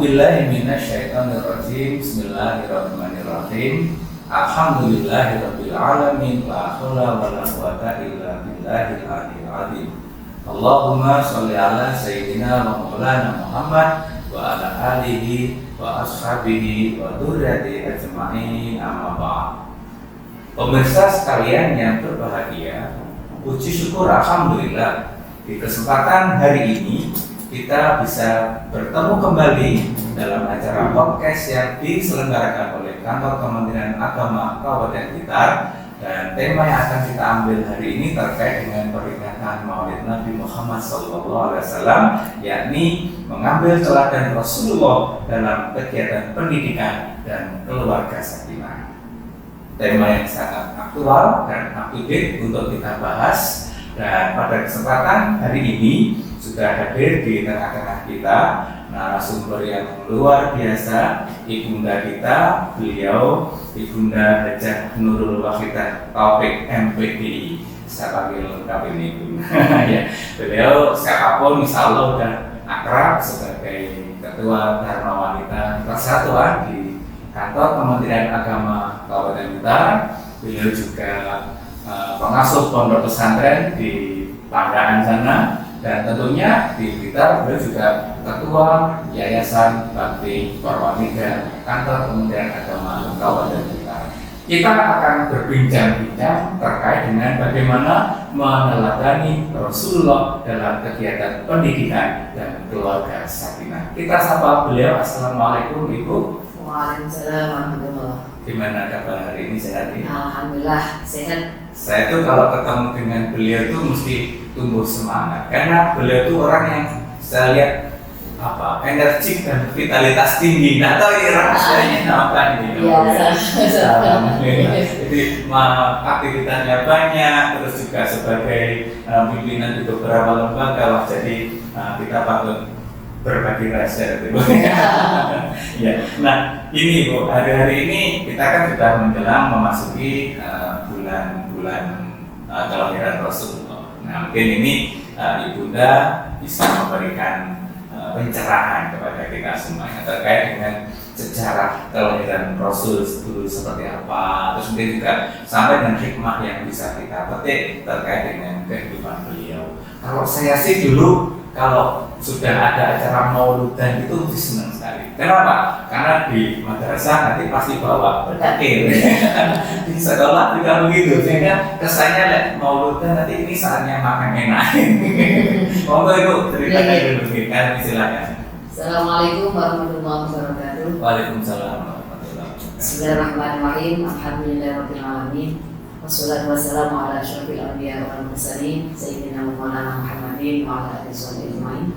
billahi minasyaitonir rajim. Bismillahirrahmanirrahim. Alhamdulillahirabbil alamin. La haula wala quwata illa billahil aliyyil azim. Allahumma sholli ala sayyidina wa maulana Muhammad wa ala alihi wa ashabihi wa dzurriyyatihi ajma'in, amma ba'd. Pemirsa sekalian yang berbahagia, puji syukur alhamdulillah di kesempatan hari ini kita bisa bertemu kembali dalam acara podcast yang diselenggarakan oleh Kantor Kementerian Agama Kabupaten Blitar, dan tema yang akan kita ambil hari ini terkait dengan peringatan Maulid Nabi Muhammad SAW, yakni mengambil teladan Rasulullah dalam kegiatan pendidikan dan keluarga sakinah. Tema yang sangat aktual dan up to date untuk kita bahas, dan pada kesempatan hari ini sudah hadir di tengah-tengah kita narasumber yang luar biasa, ibunda kita, beliau Ibunda Hajah Nurul Wahidah Taufik MPDI. Saya panggil lengkap ini Bunda. Ya, beliau siapapun insya Allah sudah akrab sebagai Ketua Dharma Wanita Persatuan di Kantor Kementerian Agama Kabupaten Blitar. Beliau juga pengasuh pondok pesantren di Pandaan sana, dan tentunya di Blitar beliau juga Ketua Yayasan Bakti Perwaniga Kantor Kementerian Agama Kabupaten Blitar. Kita akan berbincang-bincang terkait dengan bagaimana meneladani Rasulullah dalam kegiatan pendidikan dan keluarga sakinah. Kita sapa beliau. Assalamualaikum Ibu. Waalaikumsalam warahmatullahi. Gimana kabar hari ini, sehat ya? Alhamdulillah sehat. Saya tuh kalau ketemu dengan beliau tuh mesti tumbuh semangat, karena beliau tuh orang yang saya lihat energik dan vitalitas tinggi. Nggak tahu ini rahasianya apa ini. Jadi aktivitasnya banyak, terus juga sebagai pimpinan di beberapa lembaga. Wah, jadi kita patut berbagi rahasia gitu. Ya. Nah, ini Bu, hari-hari ini kita kan sudah menjelang memasuki bulan-bulan kelahiran Rasulullah. Nah, mungkin ini Ibunda bisa memberikan pencerahan kepada kita semuanya terkait dengan sejarah kelahiran Rasul dulu seperti apa, terus mungkin juga sampai dengan hikmah yang bisa kita petik terkait dengan kehidupan beliau. Kalau saya sih dulu kalau sudah ada acara mauludan itu mesti senang sekali. Kenapa? Karena di madrasah nanti pasti bawa berdakil. Di sekolah juga begitu, sehingga kesannya mauludan nanti ini saatnya makan enak. Monggo Ibu, ceritakan dulu kan, silakan. Assalamualaikum warahmatullahi wabarakatuh. Waalaikumsalam warahmatullahi wabarakatuh. Bismillahirrahmanirrahim. Alhamdulillahirabbil alamin. Wassalatu wassalamu ala asyrofil anbiya wal mursalin sayyidina Maulana Muhammadin wa ala alihi wasallam.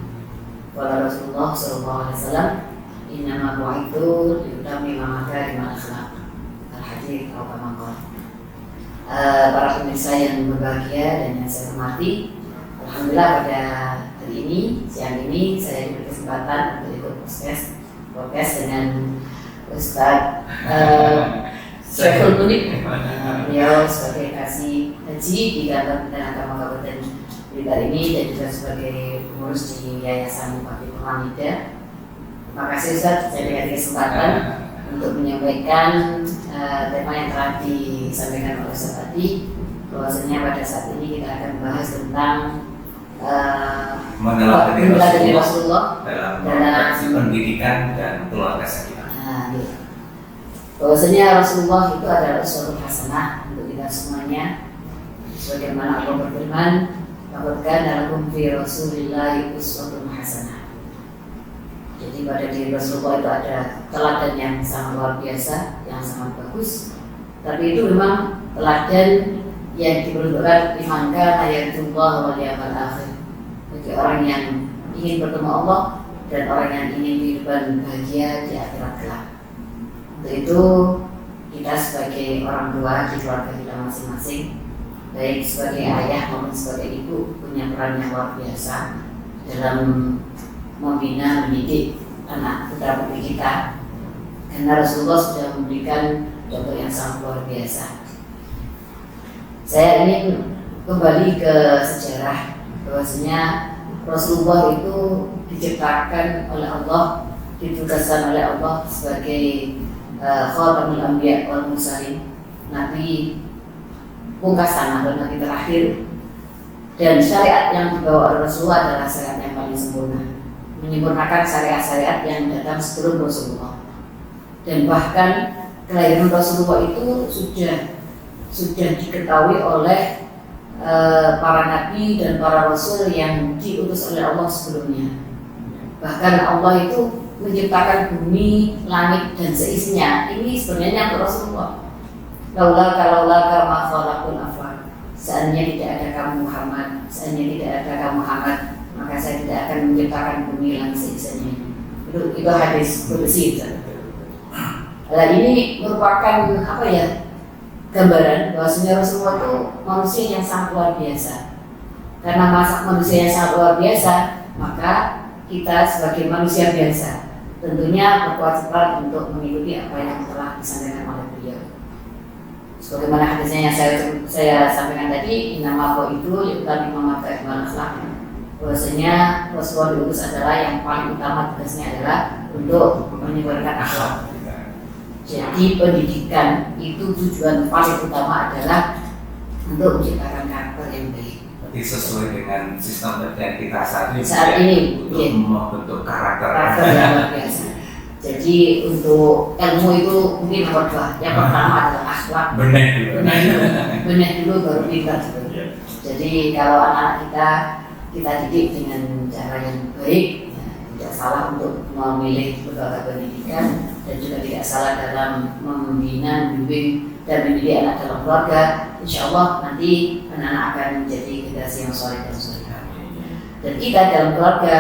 Qala Rasulullah sallallahu alaihi wasallam, innama bu'itsu liutammima makarimal akhlaq. Al-hadits atau kama qala. Para pemirsa yang berbahagia dan yang saya hormati, alhamdulillah pada hari ini, siang ini saya diberi kesempatan untuk ikut podcast dengan Ustaz Syekhul Munib. Beliau sebagai kasih haji di Kantor Kementerian Agama Kabupaten Blitar ini, dan juga sebagai pengurus di Yayasan Bakti Perwaniga. Terima kasih Ustaz, saya diberi kesempatan untuk menyampaikan tema yang telah disampaikan oleh Ustaz tadi, bahwasanya pada saat ini kita akan membahas tentang meneladani Rasulullah dalam pendidikan dan keluarga sakinah. Bahwasanya Rasulullah itu adalah suatu hasanah untuk kita semuanya. Sebagaimana Allah berfirman, "Laqad kana lakum fi Rasulillahi uswatun hasanah." Jadi pada diri Rasulullah itu ada teladan yang sangat luar biasa, yang sangat bagus. Tapi itu memang teladan yang diperuntukkan liman kana yarjullah wal yawmal akhir, bagi orang yang ingin bertemu Allah dan orang yang ingin kehidupan bahagia di akhirat kelak. Untuk itu kita sebagai orang tua di keluarga kita masing-masing, baik sebagai ayah maupun sebagai ibu, punya peran yang luar biasa dalam membina, mendidik anak putra putri kita, karena Rasulullah sudah memberikan contoh yang sangat luar biasa. Saya ingin kembali ke sejarah, bahwasanya Rasulullah itu diciptakan oleh Allah ditugaskan oleh Allah sebagai Khatamul Anbiya wal Mursalin, nabi pungkasan atau nabi terakhir, dan syariat yang dibawa oleh Rasulullah adalah syariat yang paling sempurna, menyempurnakan syariat-syariat yang datang sebelum Rasulullah. Dan bahkan kelahiran Rasulullah itu sudah diketahui oleh para nabi dan para rasul yang diutus oleh Allah sebelumnya. Bahkan Allah itu menciptakan bumi, langit dan seisinya. Ini sebenarnya untuk Rasulullah. Laula ma khalaqul afaq. Seandainya tidak ada kamu Muhammad, maka saya tidak akan menciptakan bumi, langit seisinya. Itu hadis qudsi. Nah, ini merupakan gambaran bahwasanya Rasulullah itu manusia yang sangat luar biasa. Karena manusia yang sangat luar biasa, maka kita sebagai manusia biasa tentunya berkewajiban untuk mengikuti apa yang telah disampaikan oleh beliau. Sebagaimana hadisnya yang saya sampaikan tadi, nama itu yaitu Muhammad Iqbal Akhlak. Bahwasanya Rasulullah diutus adalah yang paling utama tugasnya adalah untuk menyebarkan akhlak. Jadi pendidikan itu tujuan paling utama adalah untuk menciptakan karakter yang baik. Jadi sesuai dengan sistem pendidikan kita saat ini untuk membentuk karakter yang luar biasa. Jadi untuk ilmu itu mungkin nomor 2. Yang pertama adalah akhlak. Benar dulu baru pintar. Jadi kalau anak kita didik dengan cara yang baik, tidak salah untuk memilih lembaga pendidikan dan juga tidak salah dalam membina, membimbing dan mendidik anak dalam keluarga. Insya Allah nanti anak-anak akan menjadi generasi yang soleh dan solehah. Dan kita dalam keluarga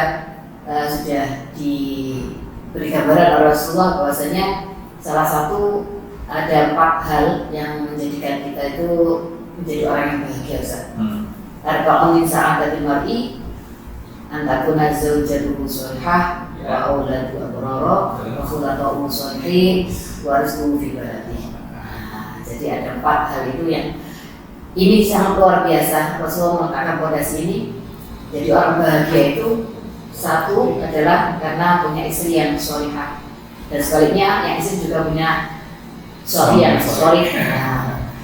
sudah diberi gambaran oleh Rasulullah bahwasanya salah satu ada 4 hal yang menjadikan kita itu menjadi orang yang bahagia. Arba'un min sa'adatil mar'i an takuna zawjatuhu sholihah wa auladu abrara wa khulafa'u sholihin wa rizquhu fi baladihi. Jadi ada 4 hal itu yang ini sangat luar biasa. Rasulullah meletakkan pondasi ini. Jadi orang bahagia itu satu adalah karena punya istri yang sholihah, dan sebaliknya yang istri juga punya suami yang sholih.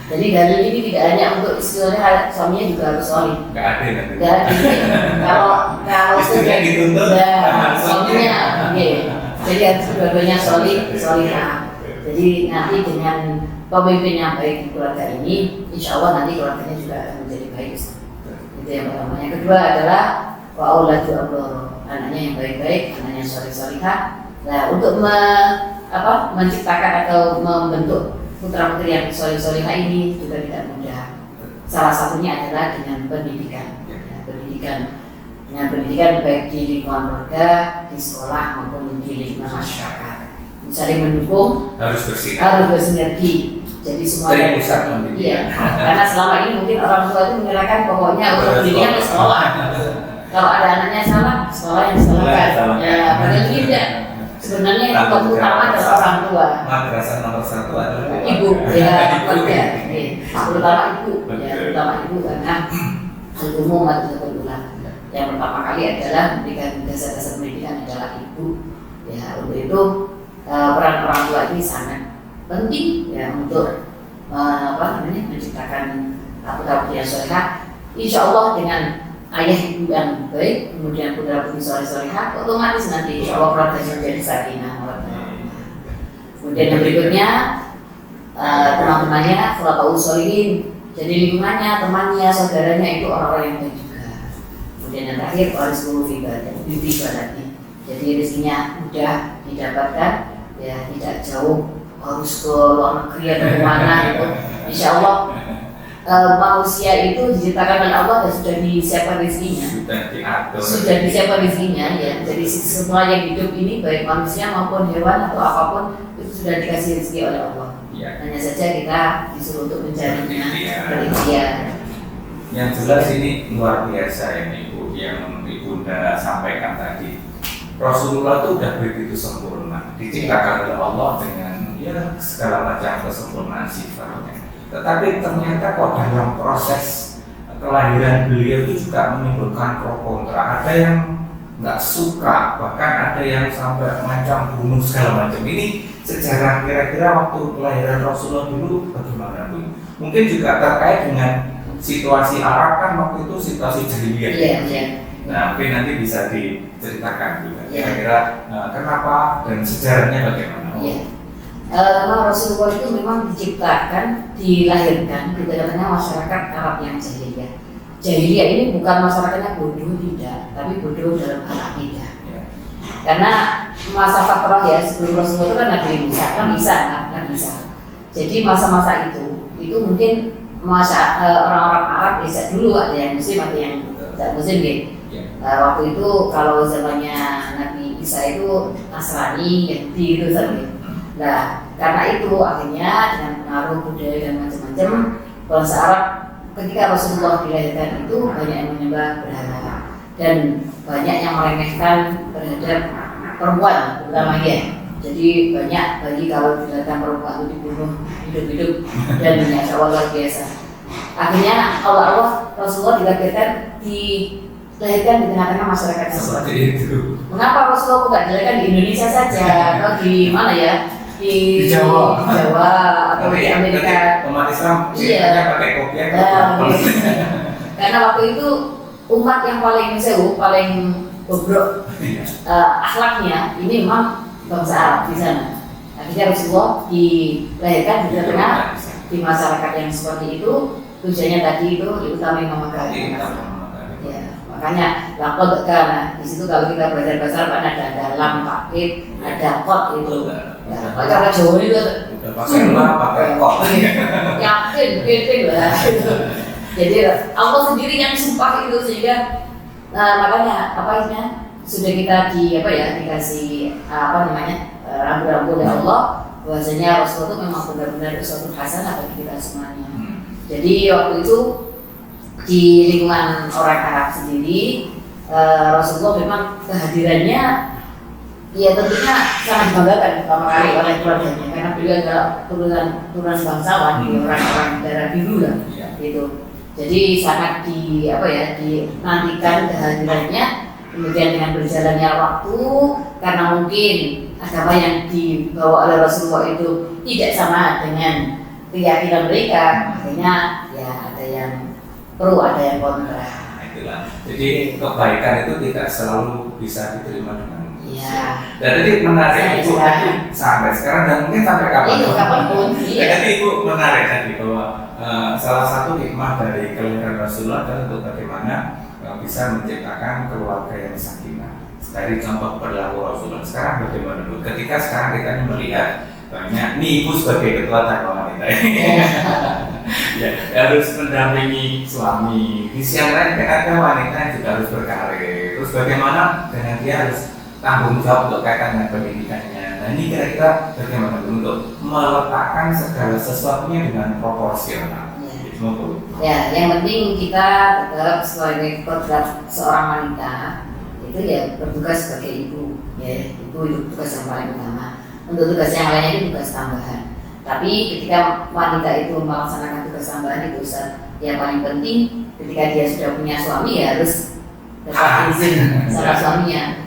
Jadi dalil ini tidak hanya untuk istri sholihah, suaminya juga harus sholih. Nggak ada nanti. Kalau sudah dituntut, suaminya, jadi harus dua-duanya sholihah. Jadi nanti dengan pemimpin yang baik di keluarga ini, insya Allah nanti keluarganya juga akan menjadi baik. Itu yang pertama. Yang kedua adalah wa auladu abrara, anaknya yang baik-baik, anaknya sholih-sholihah. Nah, untuk menciptakan atau membentuk putra-putri yang sholih-sholihah ini juga tidak mudah. Salah satunya adalah dengan pendidikan. Dengan pendidikan baik di lingkungan keluarga, di sekolah maupun di lingkungan masyarakat. Saling mendukung, harus bersinergi. Jadi semuanya karena selama ini mungkin orang tua itu menyerahkan pokoknya untuk pendidikan ke sekolah. Kalau ada anaknya salah, sekolah yang disalahkan. Ya, padahal tidak. Sebenarnya yang utama adalah orang tua. Madrasah nomor 1 adalah ibu, keluarga. Terutama ibu, karena al-umum madrasatul ula. Yang pertama kali adalah memberikan dasar-dasar pendidikan adalah ibu. Ya, untuk itu peran orang tua ini sangat penting ya untuk menciptakan putra-putri yang sholihah. Insya Allah dengan ayah ibu yang baik, kemudian putra-putri sholihah, otomatis nanti insya Allah keluarganya menjadi sakinah. Kemudian yang berikutnya teman-temannya khulafa'us sholihin, jadi lingkungannya, temannya, saudaranya itu orang-orang yang baik juga. Kemudian yang terakhir warizquhu fi baladihi, jadi rezekinya mudah didapatkan, ya tidak jauh harus ke luar negeri atau kemana itu. Insya Allah manusia itu diciptakan oleh Allah dan sudah disiapkan rezekinya. Sudah disiapkan rezekinya ya. Jadi semua yang hidup ini baik manusia maupun hewan atau apapun itu sudah dikasih rezeki oleh Allah. Ya. Hanya saja kita disuruh untuk mencarinya dari dia. Yang jelas ini luar biasa ya Ibu yang Ibunda sampaikan tadi. Rasulullah itu sudah begitu sempurna, diciptakan oleh Allah dengan segala macam kesempurnaan sifatnya. Tetapi ternyata kok dalam proses kelahiran beliau itu juga menimbulkan pro kontra. Ada yang nggak suka, bahkan ada yang sampai mengancam bunuh segala macam. Ini sejarah kira-kira waktu kelahiran Rasulullah dulu bagaimana Bu? Mungkin juga terkait dengan situasi Arab kan waktu itu situasi jahiliyah. Iya. Nah, mungkin nanti bisa diceritakan juga kira-kira kenapa dan sejarahnya bagaimana. Iya. Rasulullah itu memang diciptakan, dilahirkan di tengah-tengah masyarakat Arab yang jahiliyah. Jahiliyah ini bukan masyarakatnya bodoh, tidak, tapi bodoh dalam hal akidah. Karena masa fatrah ya sebelum Rasulullah itu kan Nabi Musa, kan bisa. Jadi masa-masa itu mungkin masa orang-orang Arab bisa dulu ada yang Muslim, ada yang tidak Muslim gitu. Waktu itu kalau zamannya Nabi Isa itu Nasrani, Yahudi itu saja. Nah, karena itu akhirnya dengan pengaruh budaya dan macam-macam bangsa Arab ketika Rasulullah dilahirkan itu banyak yang menyembah berhala dan banyak yang meremehkan terhadap perempuan terutama ya. Jadi banyak bagi kalau dilahirkan perempuan itu dibunuh hidup-hidup dan banyak luar biasa. Akhirnya Allah Rasulullah dilahirkan di tengah-tengah masyarakat seperti itu. Mengapa Rasulullah tidak dilahirkan di Indonesia saja atau di mana ya? Di Jawa atau di Amerika. Umat Islam pakai kopiah. Karena waktu itu umat yang paling bobrok akhlaknya ini memang bangsa Arab di sana. Akhirnya Rasulullah dilahirkan di tengah di masyarakat yang seperti itu. Tujuannya tadi itu utama memakai. Ya, makanya laqad kana di situ kalau kita belajar bahasa Arab ada dalam paket, ada kot itu. Ya, kalau Jawa itu pakai kot. Yakin lah. Jadi Allah sendiri yang sumpah itu sehingga makanya sudah kita dikasih rambu-rambu oleh Allah bahwasanya Rasulullah itu memang benar-benar suatu hasanah bagi kita semuanya. Jadi waktu itu di lingkungan orang Arab sendiri Rasulullah memang kehadirannya ya tentunya sangat dibanggakan pertama kali oleh keluarganya karena beliau adalah turunan bangsawan orang-orang daerah biru lah gitu. Jadi sangat dinantikan kehadirannya. Kemudian dengan berjalannya waktu karena mungkin agama yang dibawa oleh Rasulullah itu tidak sama dengan keyakinan mereka, akhirnya ya ada yang pro, ada yang kontra. Itulah. Jadi kebaikan itu tidak selalu bisa diterima dengan Dan tadi menarik Ibu tadi sampai sekarang dan mungkin sampai kapanpun. Jadi Ibu menarik tadi bahwa salah satu hikmah dari kelahiran Rasulullah adalah untuk bagaimana bisa menciptakan keluarga yang sakinah. Dari contoh perilaku Rasulullah sekarang bagaimana Bu? Ketika sekarang kita melihat banyak nih Ibu sebagai ketua Tangga Wanita ya, harus mendampingi suami. Di sisi lain ada wanita yang juga harus berkarir. Terus bagaimana dengan dia harus tanggung jawab untuk kaitan dengan pendidikannya. Nah ini kira-kira bagaimana untuk meletakkan segala sesuatunya dengan proporsional. Ya, yang penting kita tetap sebagai kodrat seorang wanita itu ya bertugas sebagai ibu. Ya, ibu itu tugas yang paling utama. Untuk tugas yang lainnya itu tugas tambahan. Tapi ketika wanita itu melaksanakan tugas tambahan itu yang paling penting ketika dia sudah punya suami ya harus dapat izin sama suaminya.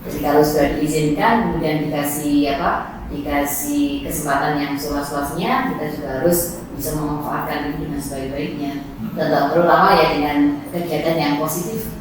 Jadi kalau sudah diizinkan kemudian dikasih kesempatan yang seluas-luasnya, kita juga harus bisa memanfaatkan itu dengan sebaik-baiknya. Terutama ya dengan kegiatan yang positif.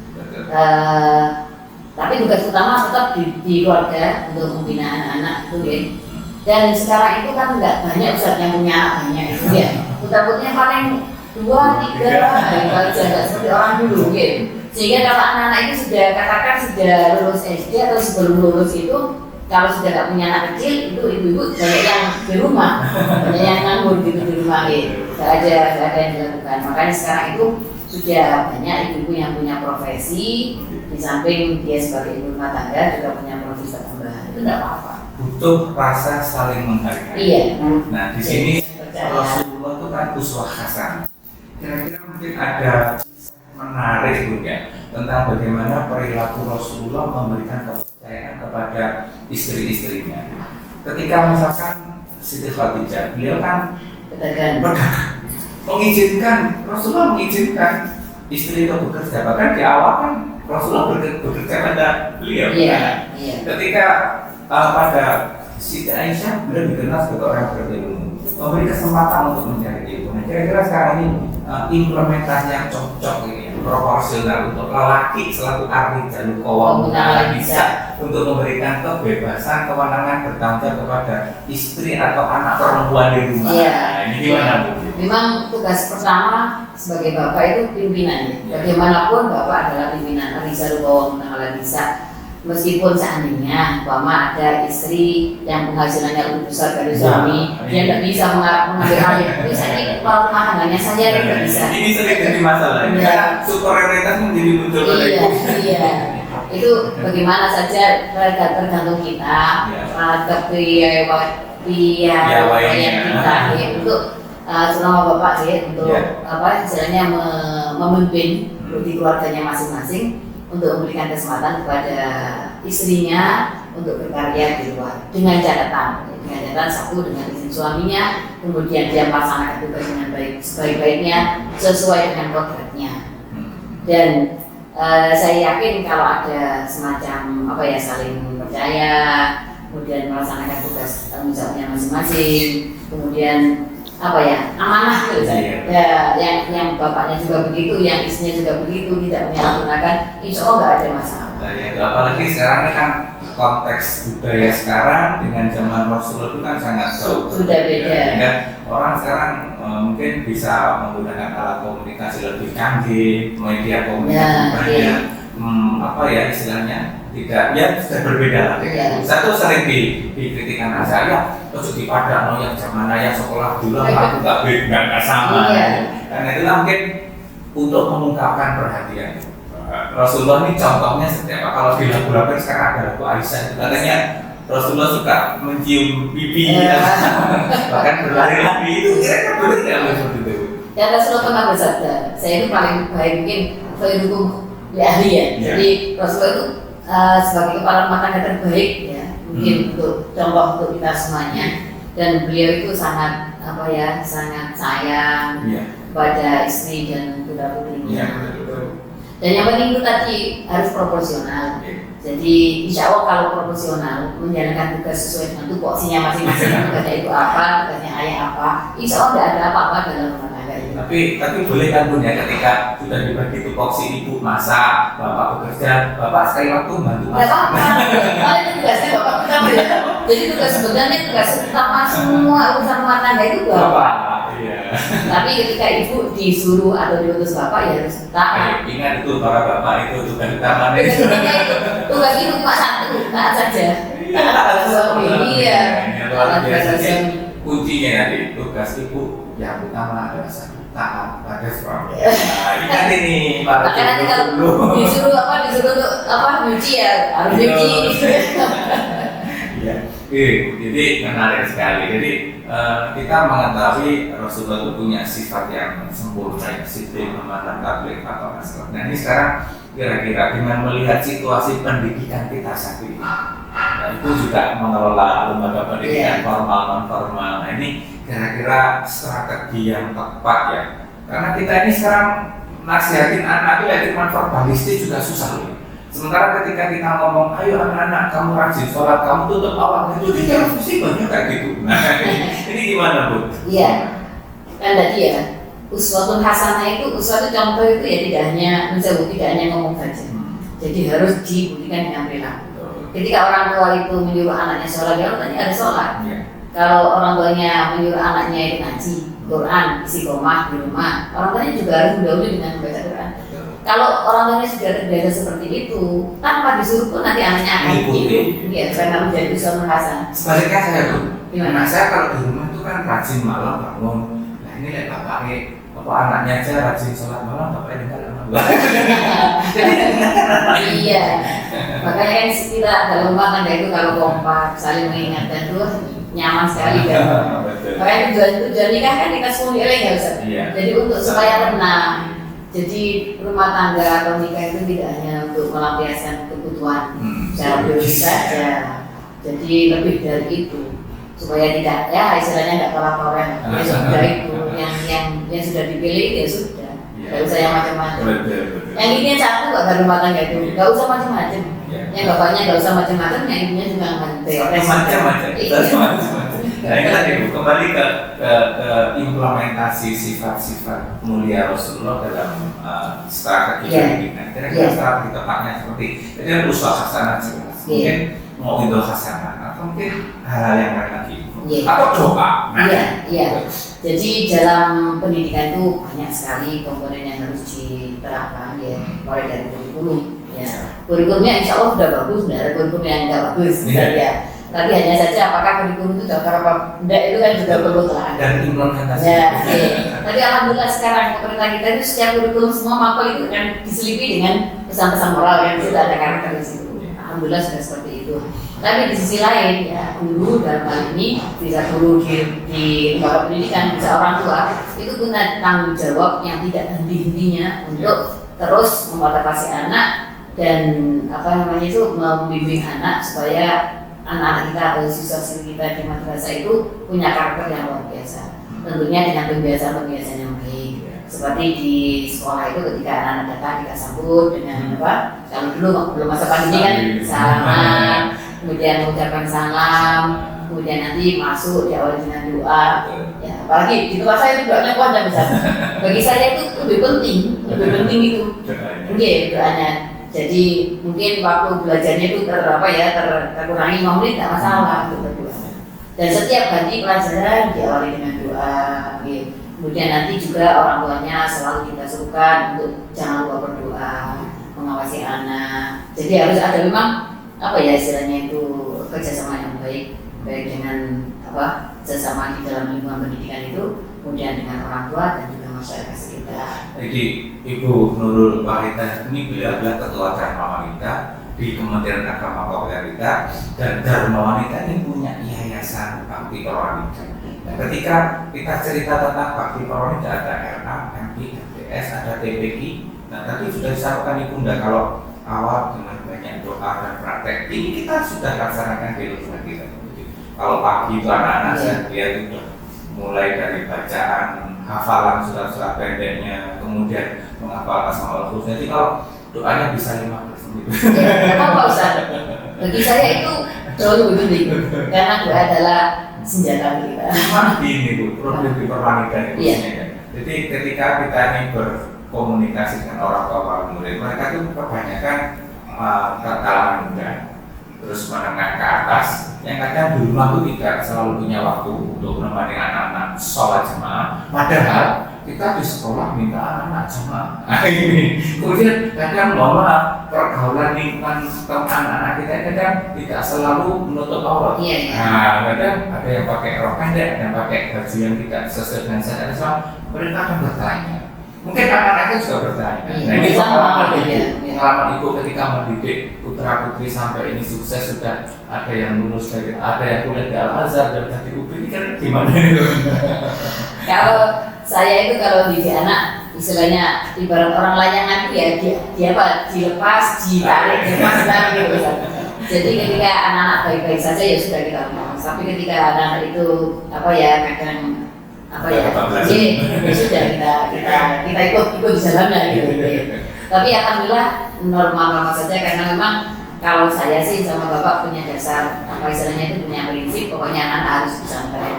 Tapi tugas utama tetap di keluarga untuk membina anak-anak itu ya. Dan sekarang itu kan nggak banyak Ustaz yang punya anak banyak itu ya. Punya paling 2, 3 kalau jaga seperti orang dulu gitu. Sehingga kalau anak-anak itu sudah lulus SD atau sebelum lulus itu kalau sudah nggak punya anak kecil itu ibu-ibu banyak yang di rumah, banyak yang nganggur gitu di rumah gitu. Nggak ada yang dilakukan. Makanya sekarang itu sudah banyak ibu-ibu yang punya profesi di samping dia sebagai ibu rumah tangga juga punya profesi tambahan. Itu nggak apa-apa. Butuh rasa saling menghargai. Iya. Nah di sini Rasulullah itu kan uswah hasanah. Kira-kira mungkin ada menarik juga tentang bagaimana perilaku Rasulullah memberikan kepercayaan kepada istri-istrinya. Ketika misalkan Siti Khadijah, beliau kan berdagang, Rasulullah mengizinkan istri itu bekerja. Bahkan di awal kan Rasulullah bekerja pada beliau. Iya. Ketika pada Siti Aisyah beliau dikenal sebagai orang berilmu, memberi kesempatan untuk mencari ilmu. Nah, kira-kira sekarang ini implementasi yang cocok ini, proporsional untuk lelaki selaku ar-rijalu qawwamuna bisa untuk memberikan kebebasan, kewenangan bertanggung jawab kepada istri atau anak perempuan di rumah. Iya. Nah, ini gimana Bu? Memang tugas pertama sebagai bapak itu pimpinan. Bagaimanapun bapak adalah pimpinan ar-rijalu qawwamuna bisa. Meskipun seandainya Mama ada istri yang penghasilannya lebih besar dari suami, dia tidak bisa mengambil alih. Misalnya kalau rumah tangganya saja tidak bisa. Ini sering jadi masalah. Karena superioritas menjadi muncul pada ibu. Iya. Itu bagaimana saja tergantung kita, kepiawaian kita untuk selama bapak untuk istilahnya memimpin di keluarganya masing-masing, untuk memberikan kesempatan kepada istrinya untuk berkarya di luar dengan catatan satu dengan izin suaminya, kemudian dia melaksanakan tugas dengan baik sebaik-baiknya sesuai dengan kodratnya. Dan saya yakin kalau ada semacam saling percaya, kemudian melaksanakan tugas tanggung jawabnya masing-masing, kemudian amanah gitu ya, yang bapaknya juga begitu, yang istrinya juga begitu, tidak menyalahgunakan, insya Allah nggak ada masalah. Nah, ya, apalagi sekarang ini kan konteks budaya sekarang dengan zaman Rasulullah itu kan sangat jauh. Sudah beda. Ya, orang sekarang mungkin bisa menggunakan alat komunikasi lebih canggih, media komunikasi banyak, istilahnya tidak sudah berbeda lah. Satu sering dikritikan saya, terus di Padang yang zaman ayah sekolah dulu aku nggak sama. Karena itulah mungkin untuk mengungkapkan perhatian. Rasulullah ini contohnya seperti apa? Kalau di lagu-lagu sekarang ada lagu Aisyah, katanya Rasulullah suka mencium pipi, bahkan berlari-lari. Itu kira-kira benar nggak seperti itu? Ya Rasulullah pernah bersabda, saya itu paling baik mungkin khairukum li ahliya. Jadi Rasulullah itu sebagai kepala rumah tangga terbaik ya, mungkin untuk contoh untuk kita semuanya. Dan beliau itu sangat sangat sayang pada istri dan putra-putrinya. Dan yang penting itu tadi harus proporsional. Jadi insya Allah kalau proporsional menjalankan tugas sesuai dengan tupoksinya masing-masing, tugasnya itu apa, tugasnya ayah apa, insya Allah tidak ada apa-apa dalam rumah tangga itu. Tapi boleh kan Bun ya, ketika sudah dibagi tupoksi ibu masak, bapak bekerja, bapak sekali waktu bantu masak. Tidak apa-apa, itu tugasnya bapak utama ya. Jadi sebenarnya tugas utama semua urusan rumah tangga itu bapak. Tapi ketika ibu disuruh atau diutus bapak ya harus taat. Ingat itu para bapak itu tugas utama. Tugas ibu cuma satu, taat saja. Taat suami. Iya. Kuncinya nanti tugas ibu yang utama adalah satu, taat pada suami. Ingat ini para ibu. Nanti kalau disuruh untuk nyuci ya harus nyuci. Jadi menarik sekali. Jadi kita mengetahui Rasulullah itu punya sifat yang sempurna, disiplin, amanah, tabligh atau asal. Nah ini sekarang kira-kira dengan melihat situasi pendidikan kita saat ini, itu juga mengelola lembaga pendidikan formal non formal. Nah ini kira-kira strategi yang tepat ya. Karena kita ini sekarang nasihatin anak itu cuma verbalistik juga susah. Sementara ketika kita ngomong, ayo anak-anak kamu rajin sholat, kamu tutup awal itu di televisi banyak kayak gitu. Nah ini gimana Bu? Iya, kan tadi ya, uswatun hasanah itu, uswatun contoh itu ya tidak hanya ngomong saja. Jadi harus dibuktikan dengan perilaku. Ketika orang tua itu menyuruh anaknya sholat, dia orangnya ada sholat. Kalau orang tuanya menyuruh anaknya itu ngaji, Quran, istiqomah di rumah, orang tuanya juga harus mendahului dengan membaca Quran. Kalau orang tuanya sudah terbiasa seperti itu, tanpa disuruh pun nanti anaknya akan begitu. Iya, karena menjadi uswatun hasanah. Sebaliknya saya Bu, anak saya kalau di rumah itu kan rajin malam bangun. Nah ini lihat bapaknya, anaknya aja rajin sholat malam, bapaknya enggak lama. Iya, makanya kan kita dalam rumah tangga itu kalau kompak, saling mengingatkan tuh nyaman sekali kan. Makanya tujuan nikah kan kita semua ya Ustaz. Jadi untuk supaya tenang. Jadi rumah tangga atau nikah itu tidak hanya untuk melampiaskan kebutuhan secara biologis saja. Jadi lebih dari itu supaya tidak istilahnya tidak kelaparan. Ya sudah itu yang sudah dipilih ya sudah. Tidak usah yang macam-macam. Yang ini satu nggak rumah tangga itu nggak usah macam-macam. bapaknya nggak usah macam-macam, yang ibunya juga nggak beres. Macam-macam. Iya. Nah ini tadi kembali ke implementasi sifat-sifat mulia Rasulullah dalam strategi pendidikan. Kira-kira strategi tepatnya seperti jadi ada usaha hasanah jelas. Mungkin mau itu hasanah atau mungkin hal-hal yang lain lagi. Atau doa. Iya. Jadi dalam pendidikan itu banyak sekali komponen yang harus diterapkan ya, mulai dari kurikulum. Ya, kurikulumnya insya Allah sudah bagus, tidak ada kurikulum yang nggak bagus, ya. Tapi hanya saja apakah kurikulum itu sudah apa tidak itu kan juga perlu telah dan implementasi. Ya, tapi alhamdulillah sekarang pemerintah kita itu setiap kurikulum semua mapel itu kan diselipi dengan pesan-pesan moral yang sudah ada karakter di situ. Alhamdulillah sudah seperti itu. Tapi di sisi lain ya guru dalam hal ini bisa guru di lembaga pendidikan, bisa orang tua itu punya tanggung jawab yang tidak henti-hentinya untuk terus memotivasi anak dan itu membimbing anak supaya anak-anak kita atau siswa-siswi kita di madrasah itu punya karakter yang luar biasa. Tentunya dengan pembiasaan-pembiasaan yang baik. Seperti di sekolah itu ketika anak-anak datang kita sambut dengan kalau dulu belum masa pandemi kan salaman, kemudian mengucapkan salam, kemudian nanti masuk diawali dengan doa. Ya, apalagi di tempat saya itu doanya panjang besar. Bagi saya itu lebih penting itu. Doanya. Jadi mungkin waktu belajarnya itu terkurangi 5 menit tidak masalah gitu. Dan setiap ganti pelajaran diawali dengan doa. Gitu. Kemudian nanti juga orang tuanya selalu kita suruhkan untuk jangan lupa berdoa, mengawasi anak. Jadi harus ada memang istilahnya itu kerjasama yang baik dengan sesama di dalam lingkungan pendidikan itu, kemudian dengan orang tua dan juga masyarakat sekitar. Jadi Ibu Nurul Wahida ini beliau adalah Ketua Dharma Wanita di Kementerian Agama Kopdarita, dan Dharma Wanita ini punya yayasan bakti Wanita. Nah, ketika kita cerita tentang bakti Wanita ada RA, MI, MTS, ada TPI. Nah tadi sudah disampaikan Ibunda kalau awal dengan banyak doa dan praktek ini kita sudah laksanakan di rumah kita. Kalau pagi itu anak-anak saya lihat itu mulai dari bacaan, hafalan surat-surat pendeknya, kemudian menghafal Asmaul Husna. Jadi kalau doanya bisa 15 menit. Apa Ustaz? Bagi saya itu jauh lebih penting karena doa adalah senjata kita. Ini Bu, produktif perwanita itu. Jadi ketika kita ini berkomunikasi dengan orang tua para murid, mereka itu kebanyakan kalangan muda, terus menengah ke atas, yang kadang di rumah itu tidak selalu punya waktu untuk menemani anak-anak sholat jemaah. Padahal kita di sekolah minta anak-anak jemaah. Nah ini, kemudian kadang pergaulan lingkungan anak-anak kita kadang tidak selalu menutup aurat. Nah kadang ada yang pakai rok pendek, ada yang pakai baju yang tidak sesuai dengan syariat Islam. Mereka akan bertanya. Mungkin anak-anaknya juga bertanya. Nah ini pengalaman ibu ketika mendidik putra putri sampai ini sukses, sudah ada yang lulus dari, ada yang kuliah di Al Azhar dan dari UB, ini kan gimana itu? Kalau saya itu kalau didik anak istilahnya ibarat orang layangan itu ya dia dilepas, ditarik, ditarik gitu. Jadi ketika anak-anak baik-baik saja ya sudah kita lepas. Tapi ketika anak-anak itu kadang sudah kita ikut di jalannya gitu. Tapi alhamdulillah normal saja karena memang kalau saya sih sama bapak punya dasar istilahnya itu punya prinsip pokoknya anak harus pesantren.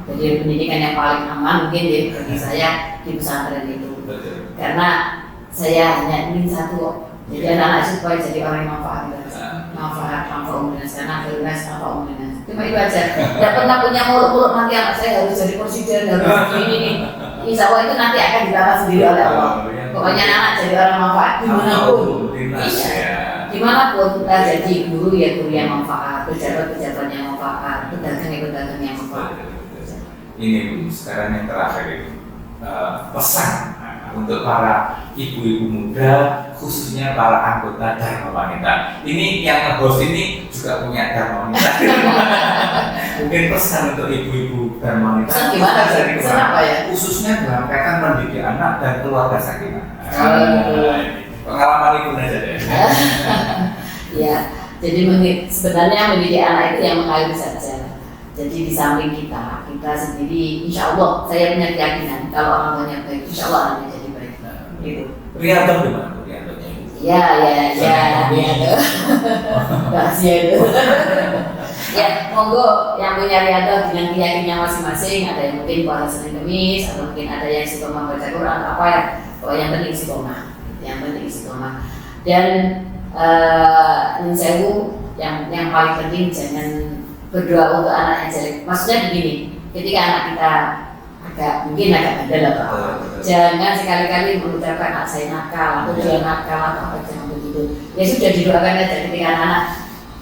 Jadi pendidikan yang paling aman mungkin bagi saya di pesantren itu. Karena saya hanya ingin satu, jadi anak-anak supaya jadi orang yang manfaat umum karena bernas umum. Cuma itu aja. Tidak pernah punya mulut nanti anak saya harus jadi presiden, harus ini. Insya Allah itu nanti akan ditata sendiri oleh Allah. Pokoknya anak jadi orang manfaat dimanapun. Dimanapun kita jadi guru guru yang manfaat, pejabat yang manfaat, pedagang yang manfaat. Ini sekarang yang terakhir pesan untuk para ibu-ibu muda, khususnya para anggota Dharma Wanita. Ini yang nge-host ini juga punya Dharma Wanita. Mungkin pesan untuk ibu-ibu Dharma Wanita. Pesan apa ya? Khususnya dalam kaitan mendidik anak dan keluarga sakinah. Pengalaman ibu aja deh. Ya, jadi sebenarnya mendidik anak itu yang mengalir saja. Jadi di samping kita sendiri, insya Allah saya punya keyakinan kalau orang tuanya baik, insya Allah anaknya jadi baik. Gitu. Rianto di mana? Riantonya? Ya, rahasia itu. Ya, monggo yang punya riado dengan keyakinannya masing-masing. Ada yang mungkin puasa Senin Kamis, atau mungkin ada yang istiqomah baca Quran, apa ya. Pokoknya yang penting istiqomah. Dan yang paling penting jangan berdoa untuk anak yang jelek. Maksudnya begini, ketika anak kita mungkin agak bandel atau apa, jangan sekali-kali mengucapkan anak saya nakal atau dia nakal atau apa, jangan begitu. Ya sudah, didoakan aja ketika anak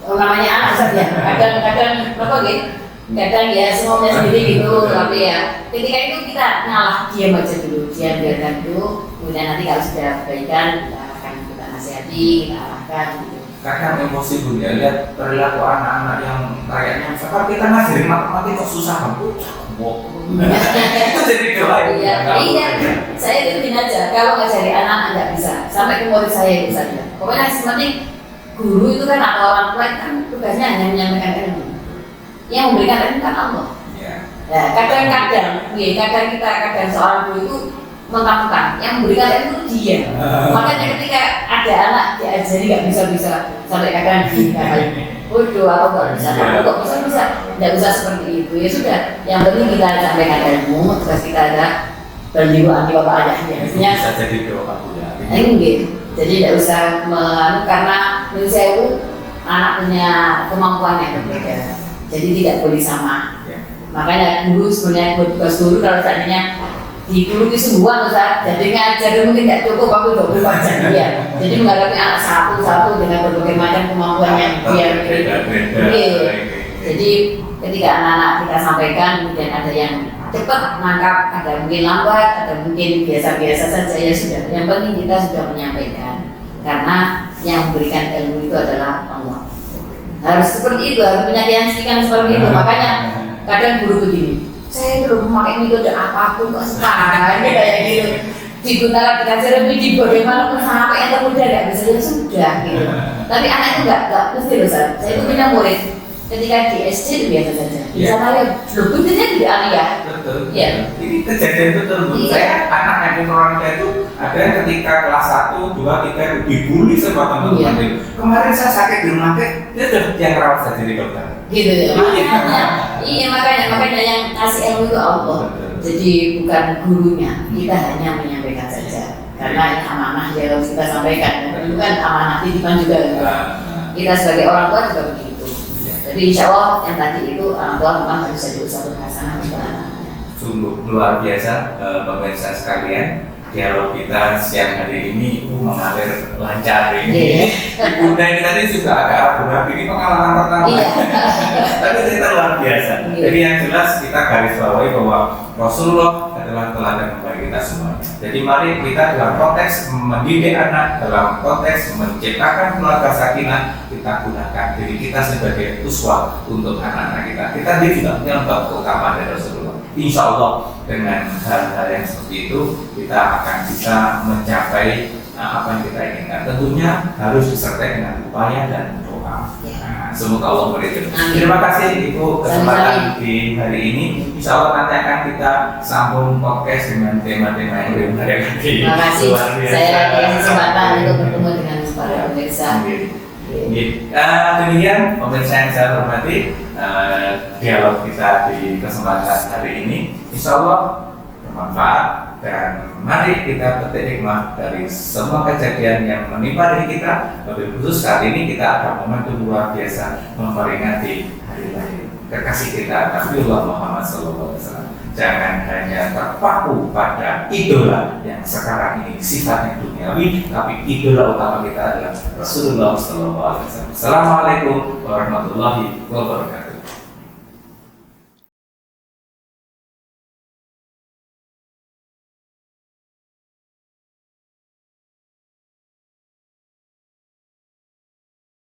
namanya anak saja. Kadang apa gitu? Kadang ya semuanya sendiri gitu, tapi ya ketika itu kita ngalah, diam aja dulu, biarkan dulu. Kemudian nanti kalau sudah kebaikan, kita nasihati, kita arahkan gitu. Kadang emosi Bunda, lihat perilaku anak-anak yang kayaknya sekarang kita ngajarin matematika kok susah banget. Itu jadi doa. Iya. Saya ikutin aja. Kalau ngajari anak nggak bisa, sampai ke murid saya itu saja. Pokoknya sepenting guru itu kan atau orang tua kan tugasnya hanya menyampaikan ilmu. Yang memberikan ilmu kan Allah. Ya, kadang seorang guru itu mentang-mentang yang memberikan ilmu itu dia. Makanya ketika ada anak diajari nggak bisa sampai kadang bodoh atau nggak bisa, kok bisa nggak bisa seperti itu. Ya sudah, yang penting kita sampaikan ilmu, terus kita ada berliwa anti bapak ayahnya. Bisa jadi doa ya. Jadi tidak usah karena menurut saya itu anak punya kemampuan yang berbeda. Jadi tidak boleh sama. Makanya guru sebenarnya tugas guru kalau seandainya di guru itu semua Ustaz, jadi ngajar mungkin tidak cukup waktu 24 jam ya. Jadi menghadapi anak satu-satu dengan berbagai macam kemampuannya dia. Jadi ketika anak-anak kita sampaikan, kemudian ada yang cepat menangkap, ada mungkin lambat, ada mungkin biasa-biasa saja, ya sudah. Yang penting kita sudah menyampaikan, karena yang memberikan ilmu itu adalah Allah. Harus seperti itu, harus punya keyakinan seperti itu. Makanya kadang guru begini, saya belum memakai metode apapun kok sekarang kayak gitu. Digunakan dikasih lebih di bagaimana pun sampai yang termuda nggak bisa, ya sudah gitu. Tapi anak itu nggak mesti loh, saya itu punya murid ketika di SD itu biasa saja. Bisa kalian, loh bentuknya tidak aliyah. Betul. Ya. Ini kejadian betul. Saya anak yang orang itu ada yang ketika kelas 1, 2, 3 dibully sama teman-teman. Kemarin saya sakit di rumah, dia sudah yang rawat saya jadi dokter. Gitu ya. Makanya yang kasih ilmu itu Allah. Jadi bukan gurunya, kita hanya menyampaikan saja. Karena amanah yang harus kita sampaikan. Itu kan amanah titipan juga. Kita sebagai orang tua juga begitu. Jadi insya Allah yang tadi itu orang tua memang harus jadi usaha hasanah untuk anak-anaknya. Sungguh luar biasa pemirsa sekalian. Dialog kita siang hari ini mengalir lancar ini. Bunda ini tadi juga agak ragu-ragu, ini pengalaman pertama. Tapi cerita luar biasa. Jadi yang jelas kita garis bawahi bahwa Rasulullah adalah teladan bagi kita semua. Jadi mari kita dalam konteks mendidik anak, dalam konteks menciptakan keluarga sakinah, kita gunakan diri kita sebagai uswah untuk anak-anak kita. Kita juga punya keutamaan dari Rasulullah. Insya Allah dengan hal-hal yang seperti itu kita akan bisa mencapai apa yang kita inginkan. Tentunya harus disertai dengan upaya dan doa. Semoga Allah meridhoi. Terima kasih Ibu kesempatan di hari ini. Insya Allah nanti akan kita sambung podcast dengan tema-tema yang lebih menarik lagi. Terima kasih. Saya dikasih kesempatan untuk bertemu dengan para pemirsa. Demikian pemirsa yang saya hormati, dialog kita di kesempatan hari ini insya Allah bermanfaat, dan mari kita petik hikmah dari semua kejadian yang menimpa diri kita. Lebih khusus kali ini kita akan momentum luar biasa memperingati hari lahir kekasih kita Nabiullah Muhammad SAW. Jangan hanya terpaku pada idola yang sekarang ini sifatnya duniawi, tapi idola utama kita adalah Rasulullah SAW. Assalamualaikum warahmatullahi wabarakatuh.